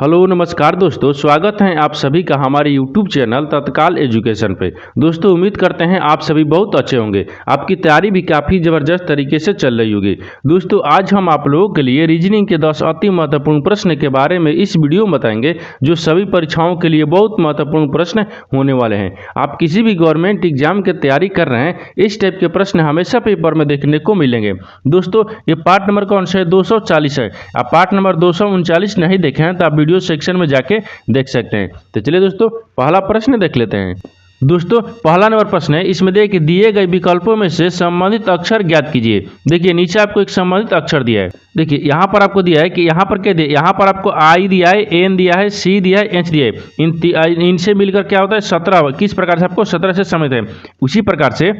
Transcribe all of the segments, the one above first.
Hello नमस्कार दोस्तों, स्वागत है आप सभी का हमारे यूट्यूब चैनल तत्काल एजुकेशन पे। दोस्तों उम्मीद करते हैं आप सभी बहुत अच्छे होंगे। आपकी तैयारी भी काफ़ी ज़बरदस्त तरीके से चल रही होगी। दोस्तों आज हम आप लोगों के लिए रीजनिंग के 10 अति महत्वपूर्ण प्रश्न के बारे में इस वीडियो में बताएंगे, जो सभी परीक्षाओं के लिए बहुत महत्वपूर्ण प्रश्न होने वाले हैं। आप किसी भी गवर्नमेंट एग्जाम की तैयारी कर रहे हैं, इस टाइप के प्रश्न हमेशा पेपर में देखने को मिलेंगे। दोस्तों ये पार्ट नंबर कौन सा है? 240 है। आप पार्ट नंबर 239 नहीं देखे हैं तो आप वीडियो सेक्शन में जाके देख सकते हैं। तो चलिए दोस्तों पहला प्रश्न देख लेते हैं। दोस्तों पहला नंबर प्रश्न है, इसमें देखिए दिए गए विकल्पों में से संबंधित अक्षर ज्ञात कीजिए। देखिए नीचे आपको एक संबंधित अक्षर दिया है। देखिए यहाँ पर आपको दिया है कि यहाँ पर क्या दिया, यहाँ पर आपको आई दिया है, एन दिया है, सी दिया है, एच दिया है। इनसे मिलकर क्या होता है 17। किस प्रकार से आपको 17 से समझते हैं, उसी प्रकार से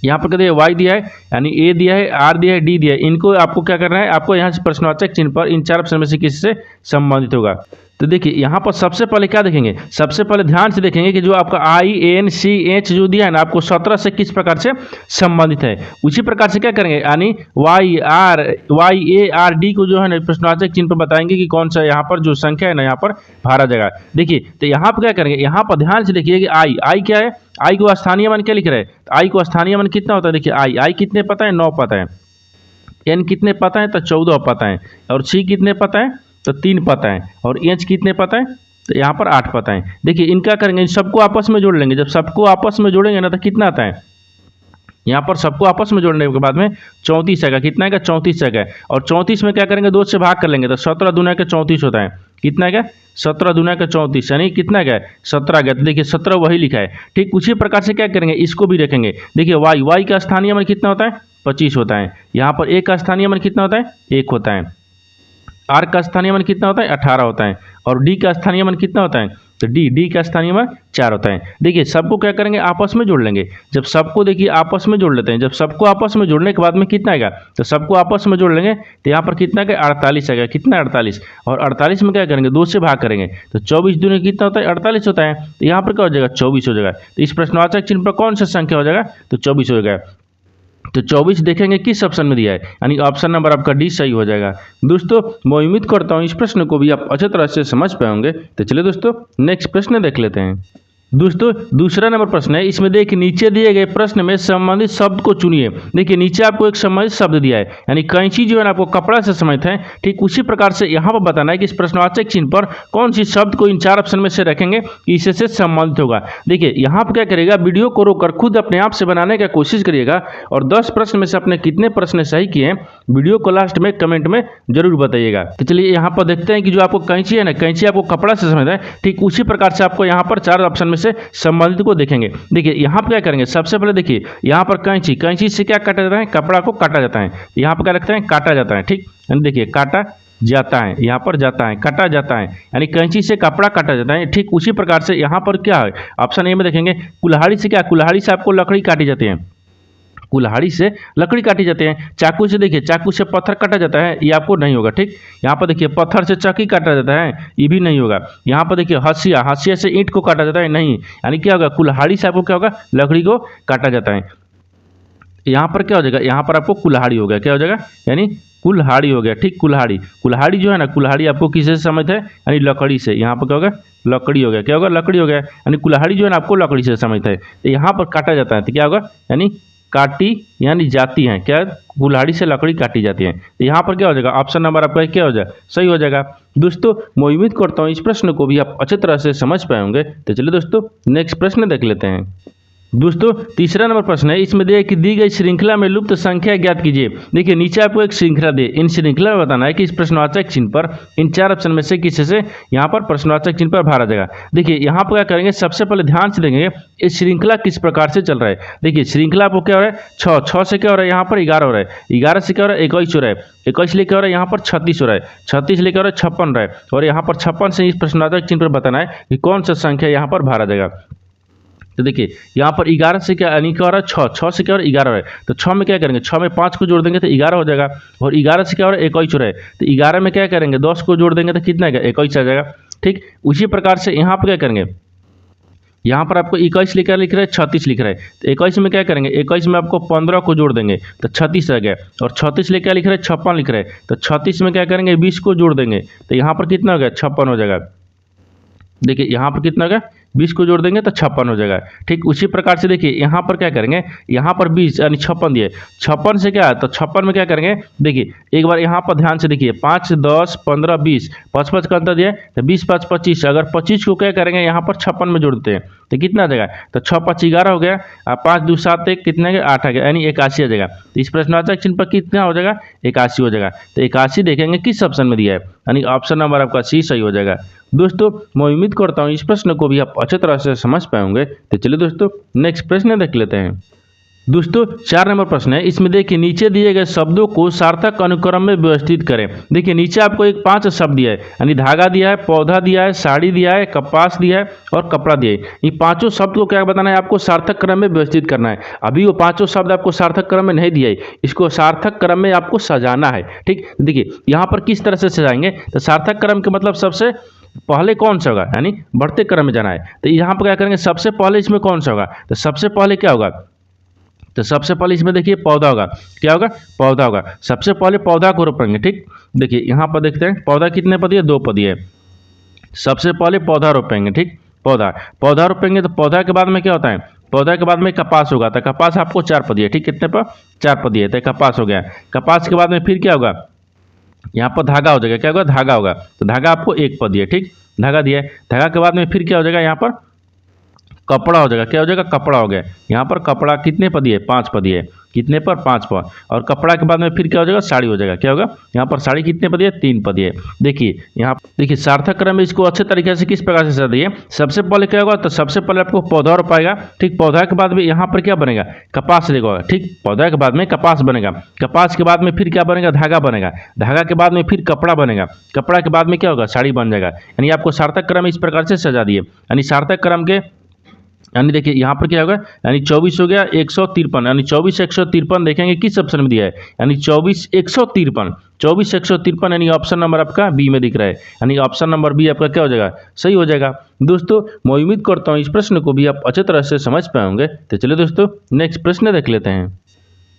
यहाँ पर कहते हैं वाई दिया है, यानी ए दिया है, आर दिया है, डी दिया है। इनको आपको क्या करना है, आपको यहाँ से प्रश्नवाचक चिन्ह पर इन 4 ऑप्शन में से किसी से संबंधित होगा। तो देखिए यहाँ पर सबसे पहले क्या देखेंगे, सबसे पहले ध्यान से देखेंगे कि जो आपका आई एन सी एच जो दिया है ना आपको 17 से किस प्रकार से संबंधित है। उसी प्रकार से क्या करेंगे, यानी वाई ए आर डी को जो है ना प्रश्नवाचक चिन्ह पर बताएंगे कि कौन सा यहाँ पर जो संख्या है ना यहाँ पर भारा जाएगा। देखिए तो यहाँ पर क्या करेंगे, यहाँ पर ध्यान से देखिए कि आई क्या है, आई को स्थानीय मान क्या लिख रहे हैं, आई को स्थानीय मान कितना होता है। देखिए आई कितने पता है, 9 पता है। एन कितने पता है, तो 14 पता है। और सी कितने पता है, तो 3 पता है। और एच कितने पता है, तो यहाँ पर 8 पता है। देखिए इनका करेंगे, सबको आपस में जोड़ लेंगे। जब सबको आपस में जोड़ेंगे ना तो कितना आता है, यहाँ पर सबको आपस में जोड़ने के बाद में 34 आएगा। कितना आएगा, 34 आएगा। और 34 में क्या करेंगे, 2 से भाग कर लेंगे तो 17 दूना के 34 होता है। कितना आएगा, 17 दूना के 34, यानी कितना आएगा 17 आ गया। तो देखिए 17 वही लिखा है। ठीक उसी प्रकार से क्या करेंगे, इसको भी रखेंगे। देखिए वाई का स्थानीय मान कितना होता है, 25 होता है। यहाँ पर ए का स्थानीय मान कितना होता है, 1 होता है। आर का स्थानीय मान कितना होता है, 18 होता है। और डी का स्थानीय मान कितना होता है, तो डी का स्थानीय मान 4 होता है। देखिए सबको क्या करेंगे, आपस में जोड़ लेंगे। जब सबको देखिए आपस में जोड़ लेते हैं, जब सबको आपस में जोड़ने के बाद में कितना आएगा, तो सबको आपस में जोड़ लेंगे तो यहाँ पर कितना आएगा, 48 आएगा। कितना 48। और 48 में क्या करेंगे, 2 से भाग करेंगे तो 24 दूनी कितना होता है, 48 होता है। तो यहाँ पर क्या हो जाएगा, 24 हो जाएगा। तो इस प्रश्नवाचक चिन्ह पर कौन सा संख्या हो जाएगा, तो 24 हो जाएगा। तो 24 देखेंगे किस ऑप्शन में दिया है, यानी ऑप्शन नंबर आपका डी सही हो जाएगा। दोस्तों मैं उम्मीद करता हूँ इस प्रश्न को भी आप अच्छे तरह से समझ पाए होंगे। तो चलिए दोस्तों नेक्स्ट प्रश्न देख लेते हैं। दोस्तों दूसरा नंबर प्रश्न है, इसमें देखिए नीचे दिए गए प्रश्न में संबंधित शब्द को चुनिए। देखिए नीचे आपको एक संबंधित शब्द दिया है, यानी कैंची जो है ना आपको कपड़ा से समझते हैं। ठीक उसी प्रकार से यहाँ पर बताना है कि इस प्रश्नवाचक चिन्ह पर कौन सी शब्द को इन 4 ऑप्शन में से रखेंगे कि इससे संबंधित होगा। देखिए यहाँ पर क्या करेगा, वीडियो को रोककर खुद अपने आप से बनाने का कोशिश करिएगा। और 10 प्रश्न में से अपने कितने प्रश्न सही किए हैं वीडियो को लास्ट में कमेंट में जरूर बताइएगा। तो चलिए यहाँ पर देखते हैं कि जो आपको कैंची है ना, कैंची आपको कपड़ा से समझता है। ठीक उसी प्रकार से आपको यहाँ पर 4 ऑप्शन में से संबंधित को देखेंगे। देखिए यहाँ पर क्या करेंगे, सबसे पहले देखिए यहाँ पर कैंची से क्या काटा जाता है, कपड़ा को काटा जाता है। यहाँ पर क्या रखते हैं, काटा जाता है। ठीक देखिए काटा जाता है, यहाँ पर जाता है, काटा जाता है, यानी कैंची से कपड़ा काटा जाता है। ठीक उसी प्रकार से यहाँ पर क्या है, ऑप्शन ए में देखेंगे कुल्हाड़ी से क्या, कुल्हाड़ी से आपको लकड़ी काटी जाती है। कुल्हाड़ी से लकड़ी काटी जाते हैं। चाकू से देखिए, चाकू से पत्थर काटा जाता है, ये आपको नहीं होगा। ठीक यहाँ पर देखिए पत्थर से चक्की काटा जाता है, ये भी नहीं होगा। यहाँ पर देखिए हंसिया से ईंट को काटा जाता है, नहीं। यानी क्या होगा, कुल्हाड़ी से आपको क्या होगा, लकड़ी को काटा जाता है। यहाँ पर क्या हो जाएगा, यहाँ पर आपको कुल्हाड़ी हो गया। क्या हो जाएगा, यानी कुल्हाड़ी हो गया। ठीक कुल्हाड़ी जो है ना, कुल्हाड़ी आपको किससे समझते हैं, यानी लकड़ी से। यहाँ पर क्या होगा, लकड़ी हो गया। क्या होगा, लकड़ी हो गया। यानी कुल्हाड़ी जो है ना आपको लकड़ी से समझते हैं। तो यहाँ पर काटा जाता है तो क्या होगा, यानी काटी यानी जाती हैं। क्या, कुल्हाड़ी से लकड़ी काटी जाती है। तो यहाँ पर क्या हो जाएगा, ऑप्शन नंबर आपका क्या हो जाएगा, सही हो जाएगा। दोस्तों मैं उम्मीद करता हूँ इस प्रश्न को भी आप अच्छे तरह से समझ पाए होंगे। तो चलिए दोस्तों नेक्स्ट प्रश्न देख लेते हैं। दोस्तों तीसरा नंबर प्रश्न है, इसमें दिए कि दी गई श्रृंखला में लुप्त संख्या ज्ञात कीजिए। देखिए नीचे आपको एक श्रृंखला दे, इन श्रृंखला में बताना है कि इस प्रश्नवाचक चिन्ह पर इन 4 ऑप्शन में से किसी से यहाँ पर प्रश्नवाचक चिन्ह पर भारा जाएगा। देखिए यहाँ पर क्या करेंगे, सबसे पहले ध्यान से देखेंगे इस श्रृंखला किस प्रकार से चल रहा है। देखिए श्रृंखला आपको क्या हो रहा है, 6 से क्या हो रहा है, यहाँ पर 11 हो रहा है। 11 से क्या हो रहा है, 21 हो रहा है। 21 लेके हो रहा है, यहाँ पर 36 हो रहा है। 36 लेके हो रहा है, 56 हो रहा है। और यहाँ पर 56 से इस प्रश्नवाचक चिन्ह पर बताना है कि कौन सा संख्या यहाँ पर भारा जाएगा। तो देखिए यहाँ पर 11 से क्या, यानी क्या हो रहा है, 6 से क्या हो रहा है, 11 हो रहा है। तो 6 में क्या करेंगे, 6 में 5 को जोड़ देंगे तो 11 हो जाएगा। और 11 से क्या हो रहा है, 21 हो रहा है। तो 11 में क्या करेंगे, 10 को जोड़ देंगे तो कितना आएगा, 21 आ जाएगा। ठीक उसी प्रकार से यहाँ पर क्या करेंगे, यहाँ पर आपको 21 लिख रहा है 36 लिख रहा है, तो 21 में क्या करेंगे, 21 में आपको 15 को जोड़ देंगे तो 36 रह गया, और 36 लिख रहा है 56 लिख रहा है, तो 36 में क्या करेंगे 20 को जोड़ देंगे तो यहाँ पर कितना हो गया 56 हो जाएगा। देखिए यहाँ पर कितना हो गया 20 को जोड़ देंगे तो 56 हो जाएगा। ठीक उसी प्रकार से देखिए यहाँ पर क्या करेंगे, यहाँ पर 20 यानी 56 दिए, 56 से क्या है तो 56 में क्या करेंगे, देखिए एक बार यहाँ पर ध्यान से देखिए 5 10 15 20 5 5 का अंतर दिया तो 20 5 25, अगर 25 को क्या करेंगे यहाँ पर 56 में जोड़ते हैं तो कितना आ जाएगा, तो 6 5 11 हो गया, 5 2 7 1 कितना आ गया 8 आ गया, यानी 81 आ जाएगा। तो इस प्रश्नवाचक चिन्ह पर कितना हो जाएगा 81 हो जाएगा। तो 81 देखेंगे किस ऑप्शन में दिया है, यानी ऑप्शन नंबर आपका सी सही हो जाएगा। दोस्तों मैं उम्मीद करता हूँ इस प्रश्न को भी आप अच्छे तरह से समझ पाए होंगे। तो चलिए दोस्तों नेक्स्ट प्रश्न देख लेते हैं। दोस्तों 4 नंबर प्रश्न है, इसमें देखिए नीचे दिए गए शब्दों को सार्थक अनुक्रम में व्यवस्थित करें। देखिए नीचे आपको एक 5 शब्द दिया है, यानी धागा दिया है, पौधा दिया है, साड़ी दिया है, कपास दिया है और कपड़ा दिया है। ये पांचों शब्द को क्या बताना है, आपको सार्थक क्रम में व्यवस्थित करना है। अभी वो पांचों शब्द आपको सार्थक क्रम में नहीं दिया है, इसको सार्थक क्रम में आपको सजाना है। ठीक देखिए यहाँ पर किस तरह से सजाएंगे, तो सार्थक क्रम के मतलब सबसे पहले कौन सा होगा, यानी बढ़ते क्रम में जाना है। तो यहाँ पर क्या करेंगे, सबसे पहले इसमें कौन सा होगा, तो सबसे पहले क्या होगा, तो सबसे पहले इसमें देखिए पौधा होगा, क्या होगा पौधा होगा, सबसे पहले पौधा को रोपेंगे। ठीक देखिए यहाँ पर देखते हैं पौधा कितने पदी है, 2 पदी है, सबसे पहले पौधा रोपेंगे। ठीक पौधा रोपेंगे तो पौधा के बाद में क्या होता है, पौधा के बाद में कपास होगा, तो कपास आपको 4 पदी है। ठीक कितने पर 4 पदी है, तो कपास हो गया। कपास के बाद में फिर क्या होगा, यहाँ पर धागा हो जाएगा, क्या होगा धागा होगा, तो धागा आपको 1 पदी है। ठीक धागा दिया है, धागा के बाद में फिर क्या हो जाएगा, यहाँ पर कपड़ा हो जाएगा, क्या हो जाएगा कपड़ा हो गया। यहाँ पर कपड़ा कितने पदी है, 5 पदी है, कितने पर 5 पर, और कपड़ा के बाद में फिर क्या हो जाएगा साड़ी हो जाएगा, क्या होगा यहाँ पर साड़ी कितने पदी है, 3 पदी है। देखिए यहाँ देखिए सार्थक क्रम में इसको अच्छे तरीके से किस प्रकार से सजा दिए, सबसे पहले क्या होगा, तो सबसे पहले आपको पौधा रोपाएगा। ठीक पौधा के बाद में यहाँ पर क्या बनेगा, कपास लेगा। ठीक पौधा के बाद में कपास बनेगा, कपास के बाद में फिर क्या बनेगा, धागा बनेगा, धागा के बाद में फिर कपड़ा बनेगा, कपड़ा के बाद में क्या होगा साड़ी बन जाएगा। यानी आपको सार्थक क्रम इस प्रकार से सजा दिए, यानी सार्थक क्रम के यानी देखिए यहाँ पर क्या होगा, यानी 24 हो गया 153, यानी 24 153 देखेंगे किस ऑप्शन में दिया है, यानी 24 153 यानी ऑप्शन नंबर आपका बी में दिख रहा है, यानी ऑप्शन नंबर बी आपका क्या हो जाएगा सही हो जाएगा। दोस्तों मैं उम्मीद करता हूँ इस प्रश्न को भी आप अच्छे तरह से समझ पाए होंगे। तो चलिए दोस्तों नेक्स्ट प्रश्न देख लेते हैं।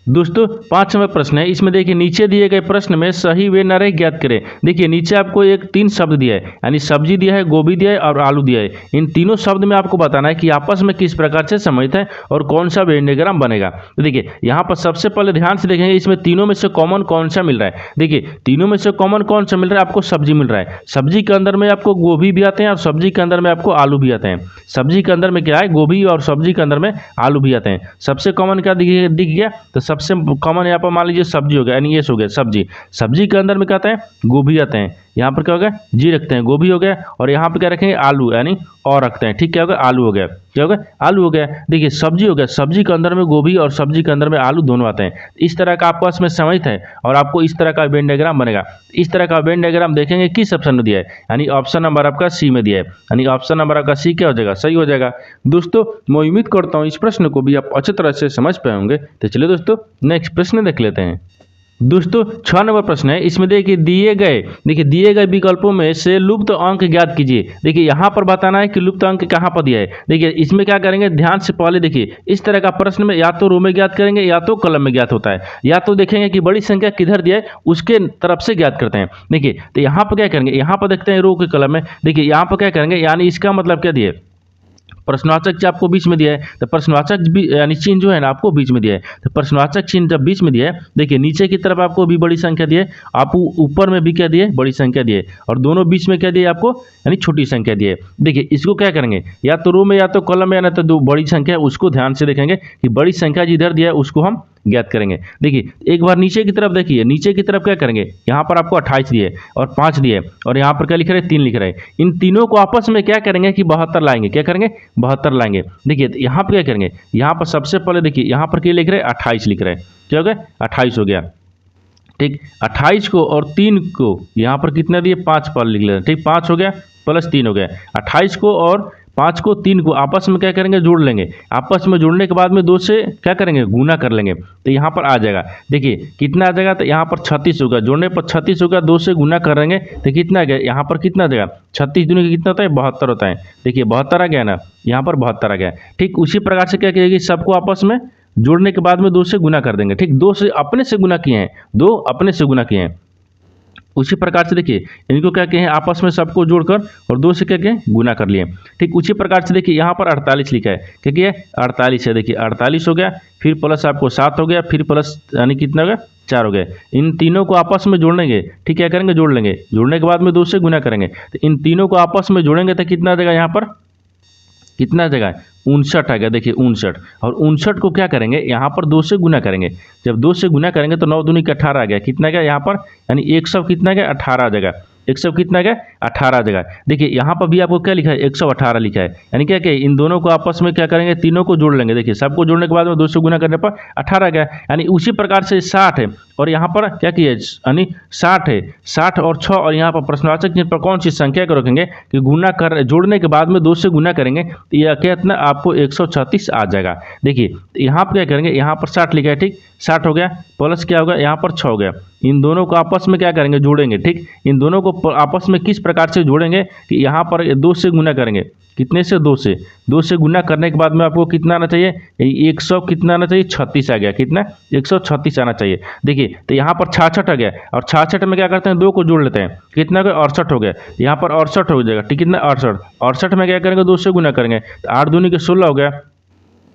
दोस्तों 5 नंबर प्रश्न है, इसमें देखिए नीचे दिए गए प्रश्न में सही वे न रहे ज्ञात करें। देखिए नीचे आपको एक 3 शब्द दिया है, यानी सब्जी दिया है, गोभी दिया है और आलू दिया है। इन तीनों शब्द में आपको बताना है कि आपस में किस प्रकार से संबंधित है और कौन सा वेन डायग्राम बनेगा। तो देखिए यहाँ पर सबसे पहले ध्यान से देखेंगे इसमें तीनों में से कॉमन कौन सा मिल रहा है। देखिए तीनों में से कॉमन कौन सा मिल रहा है, आपको सब्जी मिल रहा है। सब्जी के अंदर में आपको गोभी भी आते हैं और सब्जी के अंदर में आपको आलू भी आते हैं। सब्जी के अंदर में क्या है, गोभी, और सब्जी के अंदर में आलू भी आते हैं। सबसे कॉमन क्या दिख गया, तो सबसे कॉमन यहाँ पर मान लीजिए सब्जी हो गया, यानी ये हो गया सब्जी। सब्जी के अंदर में क्या आता है, गोभी आते हैं। यहाँ पर क्या हो गया, जी रखते हैं, गोभी हो गया, और यहाँ पर क्या रखेंगे आलू, यानी और रखते हैं। ठीक क्या हो गया, आलू हो गया, क्या हो गया आलू हो गया। देखिए सब्जी हो गया, सब्जी के अंदर में गोभी और सब्जी के अंदर में आलू दोनों आते हैं। इस तरह का आपको इसमें समझ है और आपको इस तरह का वेन डायग्राम बनेगा। इस तरह का वेन डायग्राम देखेंगे किस ऑप्शन में दिया है, यानी ऑप्शन नंबर आपका सी में दिया है, यानी ऑप्शन नंबर आपका सी क्या हो जाएगा सही हो जाएगा। दोस्तों मैं उम्मीद करता हूँ इस प्रश्न को भी आप अच्छी तरह से समझ पाए होंगे। तो चलिए दोस्तों नेक्स्ट प्रश्न देख लेते हैं। दोस्तों 6 नंबर प्रश्न है, इसमें देखिए दिए गए विकल्पों में से लुप्त अंक ज्ञात कीजिए। देखिए यहाँ पर बताना है कि लुप्त अंक कहाँ पर दिया है। देखिए इसमें क्या करेंगे, ध्यान से पहले देखिए इस तरह का प्रश्न में या तो रो में ज्ञात करेंगे या तो कलम में ज्ञात होता है, या तो देखेंगे कि बड़ी संख्या किधर दिया है उसके तरफ से ज्ञात करते हैं। देखिए तो यहाँ पर क्या करेंगे, यहाँ पर देखते हैं रो के कलम में, देखिए यहाँ पर क्या करेंगे, यानी इसका मतलब क्या दिया है, प्रश्नवाचक जो आपको बीच में दिया है, तो प्रश्नवाचक भी यानी चिन्ह जो है ना आपको बीच में दिया है। तो प्रश्नवाचक चिन्ह जब बीच में दिया है, देखिए नीचे की तरफ आपको भी बड़ी संख्या दी है, आप ऊपर में भी क्या दिए बड़ी संख्या दी है, और दोनों बीच में क्या दिए आपको, यानी छोटी संख्या दी है। देखिए इसको क्या करेंगे, या तो रो में या तो कॉलम में, या ना तो दो बड़ी संख्या उसको ध्यान से देखेंगे कि बड़ी संख्या जिधर दिया है उसको हम ज्ञात करेंगे। देखिए एक बार नीचे की तरफ देखिए, नीचे की तरफ क्या करेंगे, यहाँ पर आपको 28 दिए और 5 दिए, और यहाँ पर क्या लिख रहे हैं 3 लिख रहे हैं। इन तीनों को आपस में क्या करेंगे कि 72 लाएंगे, क्या करेंगे 72 लाएंगे। देखिए यहाँ पर क्या करेंगे, यहाँ पर सबसे पहले देखिए यहाँ पर क्या लिख रहे हैं 28 लिख रहे हैं, क्या हो गया 28 हो गया। ठीक 28 को और 3 को यहाँ पर कितना दिए 5 पर लिख ले, ठीक 5 हो गया प्लस 3 हो गया। 28 को और 5 को 3 को आपस में क्या करेंगे, जोड़ लेंगे। आपस में जोड़ने के बाद में 2 से क्या करेंगे, गुना कर लेंगे। तो यहाँ पर आ जाएगा, देखिए कितना आ जाएगा, तो यहाँ पर 36 होगा, जोड़ने पर 36 होगा, 2 से गुना करेंगे तो कितना आ गया, यहाँ पर कितना आ जाएगा, 36 दूनी का कितना होता है, 72 होता है। देखिए 72 आ गया ना, यहाँ पर 72 आ गया। ठीक उसी प्रकार से क्या करेगी, सबको आपस में जोड़ने के बाद में 2 से गुना कर देंगे। ठीक 2 से अपने से गुना किए हैं, 2 अपने से गुना किए हैं। उसी प्रकार से देखिए इनको क्या कहें, आपस में सबको जोड़कर और 2 से क्या कहें, गुना कर लिए। ठीक उसी प्रकार से देखिए यहाँ पर 48 लिखा है, क्या किया, 48 है। देखिए 48 हो गया, फिर प्लस आपको 7 हो गया, फिर प्लस यानी कितना हो गया, 4 हो गया। इन तीनों को आपस में जोड़ेंगे। ठीक क्या करेंगे, जोड़ लेंगे। जोड़ने के बाद में 2 से गुना करेंगे, तो इन तीनों को आपस में जोड़ेंगे तो कितना आ जाएगा, यहाँ पर कितना जगह 59 आ गया। देखिए 59, और 59 को क्या करेंगे, यहाँ पर 2 से गुना करेंगे। जब 2 से गुना करेंगे तो 9 दूनी का 18 आ गया। कितना गया यहाँ पर, यानी 100 कितना गया, 18 आ जाएगा। 100 कितना गया, 18 आ जाएगा। देखिए यहाँ पर भी आपको क्या लिखा है, 118 लिखा है। यानी क्या क्या, इन दोनों को आपस में क्या करेंगे, तीनों को जोड़ लेंगे। देखिए सबको जोड़ने के बाद में 2 से गुना करने पर 18 आ गया। यानी उसी प्रकार से 60 है, और यहाँ पर क्या किया, यानी 60 है, 60 और 6, और यहाँ पर प्रश्नवाचक चिन्ह पर कौन सी संख्या को रखेंगे कि गुना कर, जोड़ने के बाद में 2 से गुना करेंगे तो यह क्या, इतना आपको 136 आ जाएगा। देखिए यहाँ पर क्या करेंगे, यहाँ पर 60 लिखा है, ठीक 60 हो गया, प्लस क्या होगा, यहाँ पर 6 हो गया। इन दोनों को आपस में क्या करेंगे, जोड़ेंगे। ठीक इन दोनों को आपस में किस प्रकार से जोड़ेंगे कि यहाँ पर 2 से गुना करेंगे। कितने से, 2 से गुना करने के बाद में आपको कितना आना चाहिए, 100 कितना आना चाहिए, 36 आ गया। कितना, 136 आना चाहिए। देखिए तो यहाँ पर 66 आ गया, और 66 में क्या करते हैं, 2 को जोड़ लेते हैं। कितना हो गया, 68 हो गया। यहाँ पर 68 हो जाएगा। ठीक कितना, 68 में क्या करेंगे, 2 से गुना करेंगे तो 8 दूनी के 16 हो गया।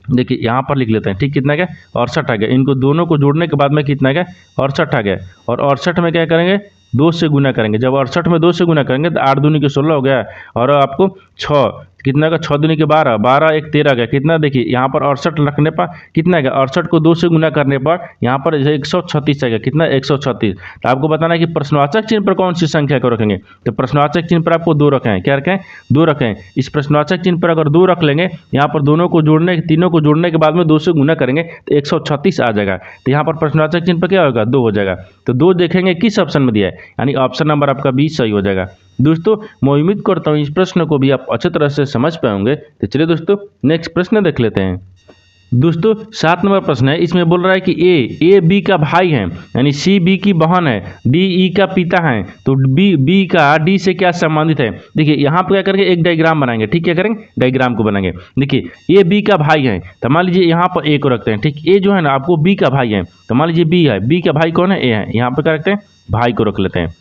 देखिए यहाँ पर लिख लेते हैं। ठीक कितना गया, 68 आ गया। इनको दोनों को जोड़ने के बाद में कितना गया, 68 आ गया। और 68 में क्या करेंगे, 2 से गुना करेंगे। जब 68 में 2 से गुना करेंगे तो 8 दूनी के 16 हो गया, और आपको 6 कितना का, 6 दूनी के 12, 12 1 13 गया। कितना, देखिए यहाँ पर 68 रखने पर कितना गया, 68 को 2 से गुना करने पर यहाँ पर 136 आ गया। कितना, 136। तो आपको बताना है कि प्रश्नवाचक चिन्ह पर कौन सी संख्या को रखेंगे। तो प्रश्नवाचक चिन्ह पर आपको 2 रखे हैं। क्या रखें, 2 रखें। इस प्रश्नवाचक चिन्ह पर अगर 2 रख लेंगे, यहाँ पर दोनों को जोड़ने, तीनों को जोड़ने के बाद में 2 से गुना करेंगे तो 136 आ जाएगा। तो यहाँ पर प्रश्नवाचक चिन्ह पर क्या होगा, 2 हो जाएगा। तो 2 देखेंगे किस ऑप्शन में दिया है, यानी ऑप्शन नंबर आपका 20 सही हो जाएगा। दोस्तों मैं उम्मीद करता हूँ इस प्रश्न को भी आप अच्छी तरह से समझ पाएंगे। तो चलिए दोस्तों नेक्स्ट प्रश्न देख लेते हैं। दोस्तों 7 नंबर प्रश्न है, इसमें बोल रहा है कि ए बी का भाई है, यानी सी बी की बहन है, डी ई का पिता है, तो बी का डी से क्या संबंधित है। देखिए यहाँ पर क्या करेंगे, एक डायग्राम बनाएंगे। ठीक क्या करेंगे, डायग्राम को बनाएंगे। देखिए ए बी का भाई है, तो मान लीजिए यहाँ पर ए को रखते हैं। ठीक ए जो है ना आपको बी का भाई है, तो मान लीजिए बी है, बी का भाई कौन है, ए है। यहाँ पर क्या रखते हैं, भाई को रख लेते हैं।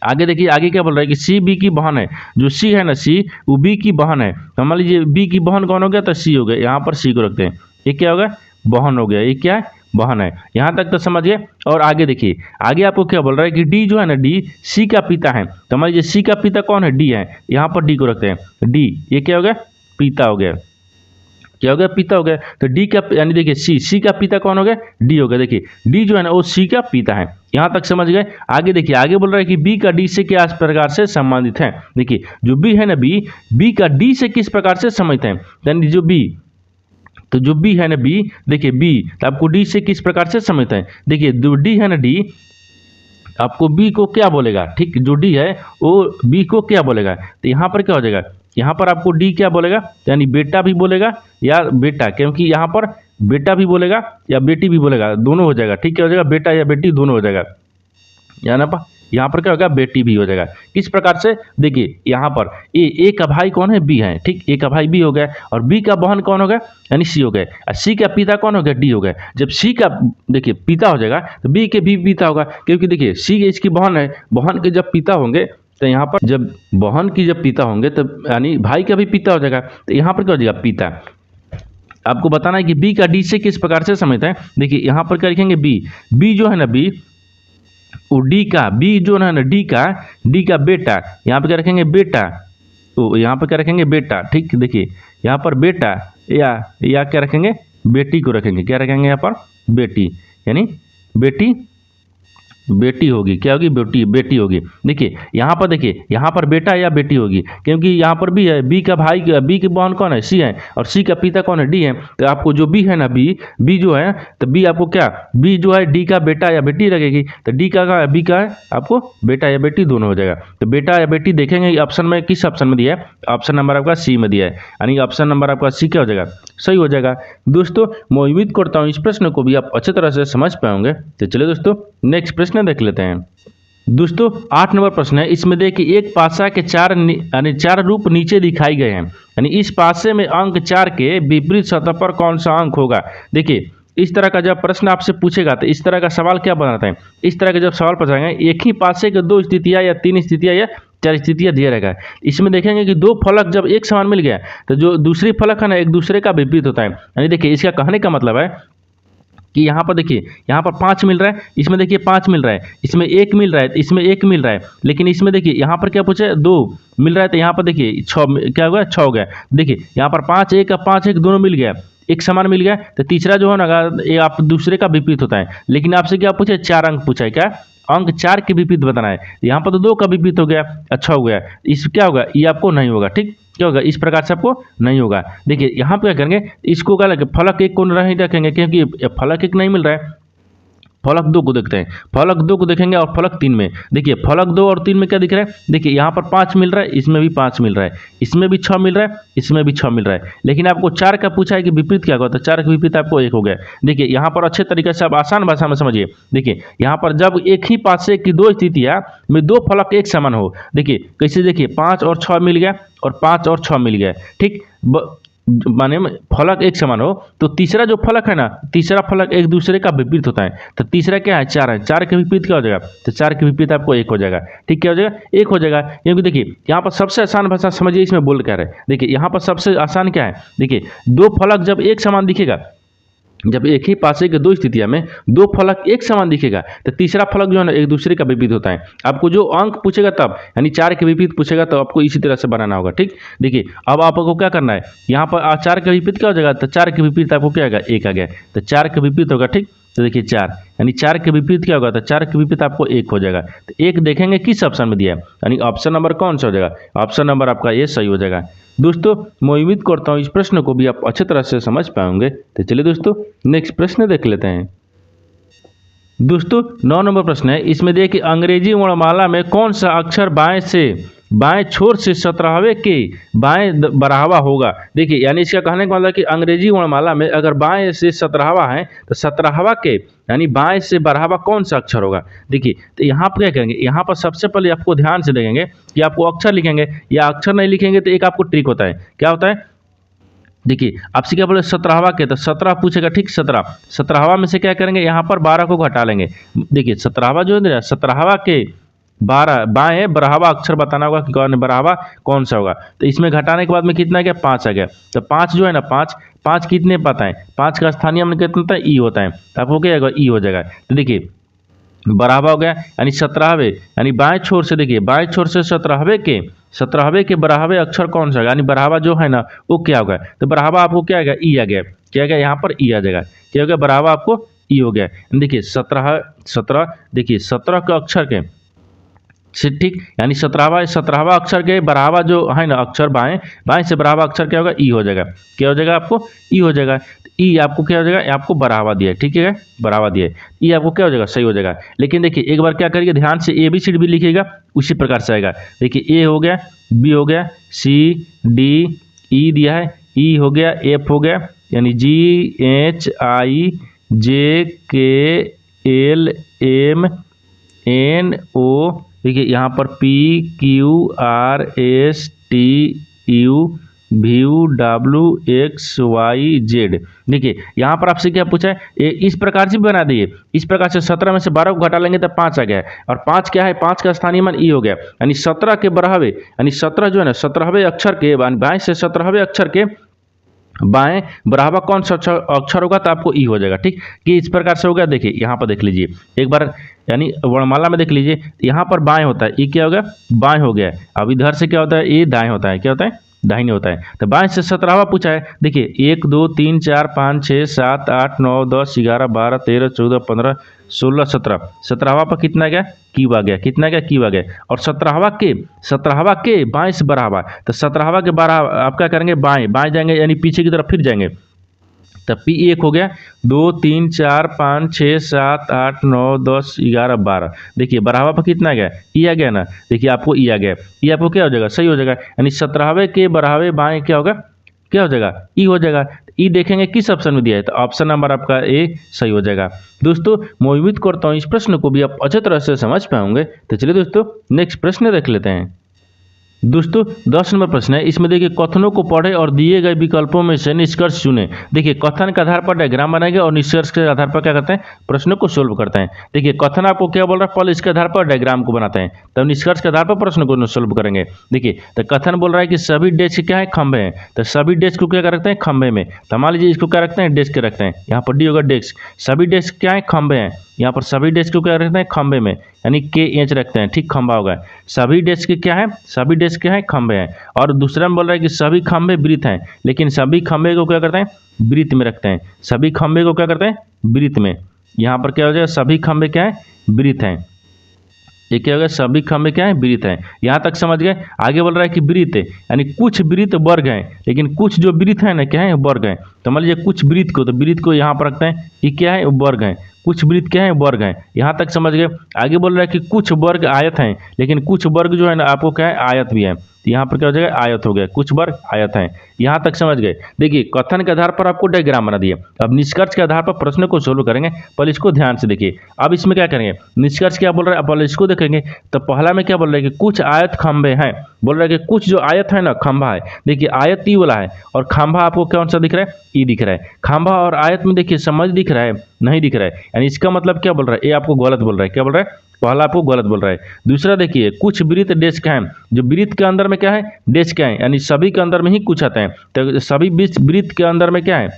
आगे देखिए, आगे क्या बोल रहा है कि सी बी की बहन है, जो सी है ना, सी वो बी की बहन है। तो मान लीजिए बी की बहन कौन हो गया, तो सी हो गया। यहाँ पर सी को रखते हैं, ये क्या होगा, बहन हो गया। ये क्या है, बहन है। यहाँ तक तो समझिए। और आगे देखिए, आगे आपको क्या बोल रहा है कि डी जो है ना, डी सी का पिता है। तो मान लीजिए सी का पिता कौन है, डी है। यहाँ पर डी को रखते हैं, डी ये क्या हो गया, पिता हो गया। क्या हो गया, पिता हो गया। तो डी का, यानी देखिए सी का पिता कौन हो गया, डी हो गया। देखिए डी जो है ना वो सी का पिता है। यहाँ तक समझ गए। आगे देखिए, आगे बोल रहा है कि बी का डी से क्या प्रकार से संबंधित है। देखिए जो बी है ना, बी का डी से किस प्रकार से संबंधित है, यानी जो बी, तो जो बी है ना, बी देखिए बी तो आपको डी से किस प्रकार से समझते हैं। देखिए जो डी है ना, डी आपको बी को क्या बोलेगा। ठीक जो डी है वो बी को क्या बोलेगा, तो यहाँ पर क्या हो जाएगा, यहाँ पर आपको डी क्या बोलेगा, यानी बेटा भी बोलेगा या बेटा, क्योंकि यहाँ पर बेटा भी बोलेगा या बेटी भी बोलेगा, दोनों हो जाएगा। ठीक क्या हो जाएगा, बेटा या बेटी दोनों हो जाएगा। यहाँ पर क्या होगा, बेटी भी हो जाएगा। किस प्रकार से, देखिए यहाँ पर ए का भाई कौन है, बी है। ठीक ए का भाई बी हो गया, और बी का बहन कौन हो गया, यानी सी हो गया। और सी का पिता कौन हो गया, डी हो गया। जब सी का देखिए पिता हो जाएगा तो बी के भी पिता होगा, क्योंकि देखिए सी इसकी बहन है, बहन के जब पिता होंगे तो यहाँ पर जब बहन की जब पिता होंगे तब यानी भाई का भी पिता हो जाएगा। तो यहाँ पर क्या हो जाएगा, पिता। आपको बताना है कि बी का डी से किस प्रकार से समझते हैं। देखिए यहाँ पर क्या लिखेंगे, बी जो है ना, बी वो डी का, बी जो है ना डी का बेटा, यहाँ पे क्या रखेंगे, बेटा। तो यहाँ पे क्या रखेंगे, बेटा। ठीक देखिए यहाँ पर बेटा या क्या रखेंगे, बेटी को रखेंगे। क्या रखेंगे यहाँ पर, बेटी, यानी बेटी बेटी होगी। क्या होगी? बेटी, बेटी होगी। देखिए यहाँ पर, देखिए यहाँ पर बेटा या बेटी होगी, क्योंकि यहाँ पर बी है, बी का भाई, बी की बहन कौन है? सी है, और सी का पिता कौन है? डी है। तो आपको जो बी है ना, बी जो है, तो बी आपको क्या, बी जो है डी का बेटा या बेटी लगेगी, तो डी का बी का है आपको बेटा या बेटी दोनों हो जाएगा। तो बेटा या बेटी देखेंगे ऑप्शन में, किस ऑप्शन में दिया है? ऑप्शन नंबर आपका सी में दिया है, यानी ऑप्शन नंबर आपका सी क्या हो जाएगा? सही हो जाएगा। दोस्तों मैं उम्मीद करता हूँ इस प्रश्न को भी आप अच्छी तरह से समझ पाएंगे। तो चलिए दोस्तों नेक्स्ट प्रश्न देख लेते हैं। दोस्तों 8 नंबर प्रश्न है, इसमें देखिए एक पासा के यानी 4 रूप नीचे दिखाई गए हैं, यानी इस पासे में अंक 4 के विपरीत सतह पर कौन सा अंक होगा? देखिए इस तरह का जब प्रश्न आपसे पूछेगा तो इस तरह का सवाल क्या बनाता है? इस तरह के जब सवाल पूछेंगे, एक ही पासे के 2 स्थितियां या 3 स्थितियां या 4 स्थितियां दिया रहेगा। इसमें देखेंगे कि 2 फलक जब एक समान मिल गया तो जो दूसरी फलक है ना, एक दूसरे का विपरीत होता है। यानी देखिए इसका कहने का मतलब है कि यहाँ पर देखिए, यहाँ पर 5 मिल रहा है, इसमें देखिए 5 मिल रहा है, इसमें 1 मिल रहा है, इसमें 1 मिल रहा है, लेकिन इसमें देखिए यहाँ पर क्या पूछे? 2 मिल रहा है, तो यहाँ पर देखिए 6 क्या हो गया? 6 हो गया। देखिए यहाँ पर 5 1 5 1 दोनों मिल गया, एक समान मिल गया। तो तीसरा जो है ना, ये आप दूसरे का विपरीत होता है, लेकिन आपसे क्या पूछे? 4 अंक पूछा है। क्या अंक 4 के विपरीत बताना है। यहाँ पर तो 2 का विपरीत हो गया, अच्छा हो गया। इस क्या होगा? ये आपको नहीं होगा। ठीक, क्या होगा? इस प्रकार से आपको नहीं होगा। देखिए यहाँ पे क्या करेंगे, इसको क्या लगे, फलक 1 को नहीं रखेंगे, क्योंकि फलक 1 नहीं मिल रहा है। फलक 2 को देखते हैं, फलक 2 को देखेंगे और फलक 3 में। देखिए फलक 2 और 3 में क्या दिख रहा है? देखिए यहाँ पर 5 मिल रहा है, इसमें भी 5 मिल रहा है, इसमें भी 6 मिल रहा है, इसमें भी 6 मिल रहा है, लेकिन आपको 4 का पूछा है कि विपरीत क्या होगा, तो 4 का विपरीत आपको 1 हो गया। देखिए यहाँ पर अच्छे तरीके से आप आसान भाषा में समझिए। देखिए यहाँ पर जब एक ही पासे की 2 स्थितियां में 2 फलक एक समान हो, देखिए कैसे, देखिए 5 और 6 मिल गया और 5 और 6 मिल गया। ठीक, माने फलक एक समान हो, तो तीसरा जो फलक है ना, तीसरा फलक एक दूसरे का विपरीत होता है। तो तीसरा क्या है? 4 है, 4 के विपरीत क्या हो जाएगा? तो 4 के विपरीत आपको 1 हो जाएगा। ठीक, क्या हो जाएगा? 1 हो जाएगा। क्योंकि देखिए यहाँ पर सबसे आसान भाषा समझिए, इसमें बोल क्या है। देखिए यहाँ पर सबसे आसान क्या है? देखिए 2 फलक जब एक समान दिखेगा, जब एक ही पासे के 2 स्थितियां में 2 फलक एक समान दिखेगा, तो तीसरा फलक जो है ना, एक दूसरे का विपरीत होता है। आपको जो अंक पूछेगा तब, यानी 4 के विपरीत पूछेगा तो आपको इसी तरह से बनाना होगा। ठीक, देखिए अब आपको क्या करना है, यहाँ पर 4 के विपरीत क्या हो जाएगा? तो 4 के विपरीत आपको क्या आएगा? 1 आ गया, तो 4 के विपरीत होगा। ठीक, तो देखिए 4, यानी 4 के विपरीत क्या होगा? तो 4 के विपरीत आपको 1 हो जाएगा। तो 1 देखेंगे किस ऑप्शन में दिया है, यानी ऑप्शन नंबर कौन सा हो जाएगा? ऑप्शन नंबर आपका ये सही हो जाएगा। दोस्तों मैं उम्मीद करता हूँ इस प्रश्न को भी आप अच्छी तरह से समझ पाएंगे। तो चलिए दोस्तों नेक्स्ट प्रश्न देख लेते हैं। दोस्तों 9 नंबर प्रश्न है, इसमें देखिए अंग्रेजी वर्णमाला में कौन सा अक्षर बाएं छोर से 17वें के बाएं बराहवा होगा? देखिए यानी इसका कहने का मतलब कि अंग्रेजी वर्णमाला में अगर बाएं से 17वां है तो 17वां के यानी बाएं से बराहवा कौन सा अक्षर होगा? देखिए तो यहाँ पर क्या करेंगे, यहाँ पर सबसे पहले आपको ध्यान से देखेंगे कि आपको अक्षर लिखेंगे या अक्षर नहीं लिखेंगे तो एक आपको ट्रिक होता है। क्या होता है? देखिए आपसे क्या बोले 17वां के, तो 17 पूछेगा। ठीक, 17वां में से क्या करेंगे, यहाँ पर 12 को घटा लेंगे। देखिए 17वां जो है 17वां के 12 बाएं बराहवा अक्षर बताना होगा कि कौन बराहवा कौन सा होगा। तो इसमें घटाने के बाद में कितना गया? 5 आ गया। तो 5 जो है ना, 5 कितने पता है? 5 का स्थानीय मान कितना होता है? ई होता है, तो आपको क्या होगा? ई हो जाएगा। तो देखिए बराहवा हो गया, यानी 17वें, यानी बाएं छोर से, देखिए बाएं छोर से 17वें के बराहवे अक्षर कौन सा होगा? यानी बराहवा जो है ना वो क्या होगा? तो बराहवा आपको क्या आएगा? ई आ गया। क्या आ गया? यहाँ पर ई आ जाएगा। क्या हो गया? बराहवा आपको ई हो गया। देखिए 17 देखिए 17 के अक्षर के, ठीक, यानी 17वां अक्षर के बराहवा जो है ना अक्षर बाएं से बराहवा अक्षर क्या होगा? ई हो जाएगा। क्या हो जाएगा? आपको ई हो जाएगा। ई आपको क्या हो जाएगा? आपको बराहवा दिया है। ठीक है, बराहवा दिया है, ई आपको क्या हो जाएगा? सही हो जाएगा। लेकिन देखिए एक बार क्या करिए, ध्यान से ABCD भी लिखिएगा, उसी प्रकार से आएगा। देखिए A हो गया, B हो गया, C D E दिया है, E हो गया, F हो गया, यानी GHI JK L M NO, देखिए यहाँ पर PQRSTU VWXYZ। देखिए यहाँ पर आपसे क्या पूछा है, इस प्रकार से बना दिए। इस प्रकार से 17 में से 12 को घटा लेंगे तो 5 आ गया, और 5 क्या है? 5 का स्थानीय मान ई हो गया, यानी 17 के बराहवे, यानी 17 जो है ना 17वें अक्षर के बाएं से 17वें अक्षर के बाएं बराहवा कौन सा अक्षर होगा? तो आपको ई हो जाएगा। ठीक, कि इस प्रकार से हो गया। देखिए यहाँ पर देख लीजिए एक बार, यानी वर्णमाला में देख लीजिए, यहाँ पर बाएं होता है, ई क्या हो गया? बाएं हो गया। अब इधर से क्या होता है? ये दाएं होता है। क्या होता है? दाहिने होता है। तो बाएं से 17वां पूछा है, देखिए 1 2 3 4 5 6 7 8 9 10 11 12 13 14 15 16 17, 17वां पर कितना गया, क्यूब आ गया, कितना गया, क्यूब आ गया। और 17वां के बाएं से 12वां, तो 17वां के 12 आप क्या करेंगे, बाएं बाएं जाएंगे यानी पीछे की तरफ फिर जाएंगे, तब पी 1 हो गया, 2 3 4 5 6 7 8 9 10 11 12, देखिए 12वां पर कितना गया, ई आ गया ना, देखिए आपको ई आ गया, ई आपको क्या हो जाएगा, सही हो जाएगा। यानी 17वें के 12वें बाएं क्या होगा, क्या हो जाएगा, ई हो जाएगा। ई देखेंगे किस ऑप्शन में दिया है, तो ऑप्शन नंबर आपका ए सही हो जाएगा। दोस्तों मैं उम्मीद करता हूँ इस प्रश्न को भी आप अच्छे तरह से समझ पाएंगे। तो चलिए दोस्तों नेक्स्ट प्रश्न देख लेते हैं। दोस्तों 10 नंबर प्रश्न है, इसमें देखिए कथनों को पढ़े और दिए गए विकल्पों में से निष्कर्ष चुने। देखिए कथन के आधार पर डायग्राम बनाएंगे और निष्कर्ष के आधार पर क्या करते हैं, प्रश्नों को सोल्व करते हैं। देखिए कथन आपको क्या बोल रहा है, पहले इसके आधार पर डायग्राम को बनाते हैं, तब निष्कर्ष के आधार पर प्रश्न को सोल्व करेंगे। देखिए तो कथन बोल रहा है कि सभी डेस्क क्या है, खंभे हैं, तो सभी डेस्क को क्या रखते हैं, खंभे में। तो मान लीजिए इसको क्या रखते हैं, डेस्क के रखते हैं, यहाँ पर डी होगा डेस्क, सभी डेस्क क्या है, खंभे हैं, यहाँ पर सभी डेस्क को क्या रखते हैं, खंभे में, यानी के एच रखते हैं, ठीक, खंभा होगा। सभी डेस्क क्या है, सभी डेस्क क्या है, खंभे हैं। और दूसरा में बोल रहा है कि सभी खंभे वृत्त हैं, लेकिन सभी खंभे को क्या करते हैं, वृत्त में रखते हैं, सभी खंभे को क्या करते हैं, वृत्त में। यहाँ पर क्या हो जाएगा, सभी खंभे क्या है, वृत्त हैं, ये क्या होगा, सभी खंभे क्या है, वृत्त हैं। यहाँ तक समझ गए। आगे बोल रहा है कि वृत्त यानी कुछ वृत्त वर्ग हैं, लेकिन कुछ जो वृत्त है ना क्या है, वर्ग हैं। तो मान लीजिए कुछ वृत्त को, तो वृत्त को यहाँ पर रखते हैं, ये क्या है, वर्ग हैं, कुछ वृत्त क्या है, वर्ग हैं। यहाँ तक समझ गए। आगे बोल रहा है कि कुछ वर्ग आयत हैं, लेकिन कुछ वर्ग जो है ना आपको क्या है, आयत भी है, तो यहाँ पर क्या हो जाएगा, आयत हो गया, कुछ वर्ग आयत हैं। यहाँ तक समझ गए। देखिए कथन के आधार पर आपको डायग्राम बना दिया, अब निष्कर्ष के आधार पर प्रश्न को सोल्व करेंगे। पहले इसको ध्यान से देखिए। अब इसमें क्या करेंगे, निष्कर्ष क्या बोल रहा है, पहले इसको देखेंगे। तो पहला में क्या बोल रहा है कि कुछ आयत खंभे हैं, बोल रहा है कि कुछ जो आयत है ना, खंभा है। देखिए आयत ई वाला है और खंभा आपको कौन सा दिख रहा है, ई दिख रहा है। खंभा और आयत में देखिए समझ दिख रहा है, नहीं दिख रहा है, यानी इसका मतलब क्या बोल रहा है, ये आपको गलत बोल रहा है। क्या बोल रहा है, पहला आपको गलत बोल रहा है। दूसरा देखिए कुछ वृत्त डेस्क हैं, जो वृत्त के अंदर में क्या है, डेस्क है, यानी सभी के अंदर में ही कुछ आते हैं। तो सभी वृत्त के अंदर में क्या है,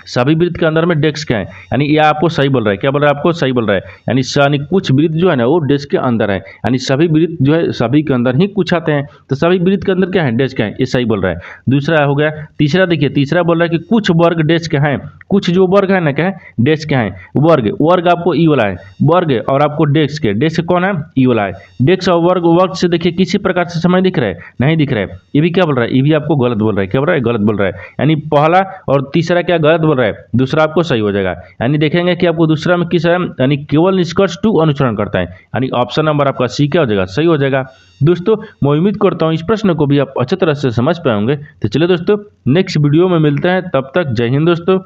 सभी वृत्त के अंदर में डेस्क है, यानी ये आपको सही बोल रहा है। क्या बोल रहा है, आपको सही बोल रहा है, यानी कुछ वृत्त जो है ना वो डेस्क के अंदर है, यानी सभी वृत्त जो है सभी के अंदर ही कुछ आते हैं, तो सभी वृत्त के अंदर क्या है, डेस्क है, ये सही बोल रहा है। दूसरा हो गया। तीसरा देखिए, तीसरा बोल रहा है कि कुछ वर्ग डेस्क हैं, कुछ जो वर्ग है ना क्या है, डेस्क हैं। वर्ग आपको ई वाला है, वर्ग और आपको डेस्क कौन है, ई वाला है। डेस्क और वर्ग से देखिए किसी प्रकार से समझ दिख रहा है, नहीं दिख रहा है। ये भी क्या बोल रहा है, ये भी आपको गलत बोल रहा है। क्या बोल रहा है, गलत बोल रहा है, यानी पहला और तीसरा क्या गलत बोल रहा है, दूसरा आपको सही हो जाएगा। यानी देखेंगे कि आपको दूसरा में किस है, यानी केवल निष्कर्ष 2 अनुसरण करता है, यानी ऑप्शन नंबर आपका सी क्या हो जाएगा, सही हो जाएगा। दोस्तों मैं उम्मीद करता हूं इस प्रश्न को भी आप अच्छी तरह से समझ पाएंगे। तो चलिए दोस्तों नेक्स्ट वीडियो में मिलते हैं, तब तक जय हिंद दोस्तों।